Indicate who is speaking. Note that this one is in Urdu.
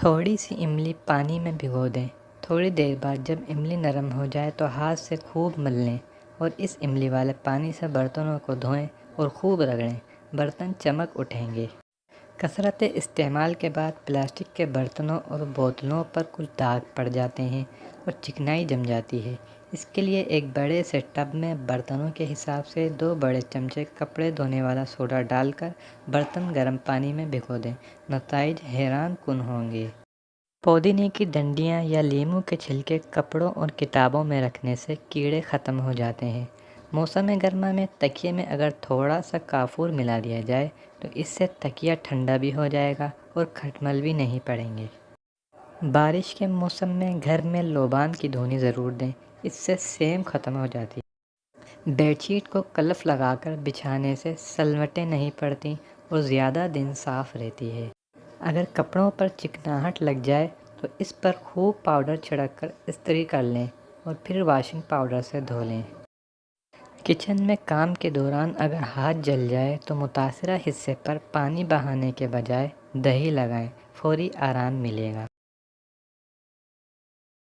Speaker 1: تھوڑی سی املی پانی میں بھگو دیں۔ تھوڑی دیر بعد جب املی نرم ہو جائے تو ہاتھ سے خوب مل لیں اور اس املی والے پانی سے برتنوں کو دھوئیں اور خوب رگڑیں، برتن چمک اٹھیں گے۔ کثرت استعمال کے بعد پلاسٹک کے برتنوں اور بوتلوں پر کچھ داغ پڑ جاتے ہیں اور چکنائی جم جاتی ہے۔ اس کے لیے ایک بڑے سے ٹب میں برتنوں کے حساب سے 2 بڑے چمچے کپڑے دھونے والا سوڈا ڈال کر برتن گرم پانی میں بھگو دیں۔ نتائج حیران کن ہوں گے۔ پودینے کی ڈنڈیاں یا لیموں کے چھلکے کپڑوں اور کتابوں میں رکھنے سے کیڑے ختم ہو جاتے ہیں۔ موسم گرما میں تکیے میں اگر تھوڑا سا کافور ملا دیا جائے تو اس سے تکیہ ٹھنڈا بھی ہو جائے گا اور کھٹمل بھی نہیں پڑیں گے۔ بارش کے موسم میں گھر میں لوبان کی دھونی ضرور دیں، اس سے سیم ختم ہو جاتی ہے۔ بیڈ شیٹ کو کلف لگا کر بچھانے سے سلوٹیں نہیں پڑتی اور زیادہ دن صاف رہتی ہے۔ اگر کپڑوں پر چکناہٹ لگ جائے تو اس پر خوب پاؤڈر چھڑک کر استری کر لیں اور پھر واشنگ پاؤڈر سے دھو لیں۔ کچن میں کام کے دوران اگر ہاتھ جل جائے تو متاثرہ حصے پر پانی بہانے کے بجائے دہی لگائیں، فوری آرام ملے گا۔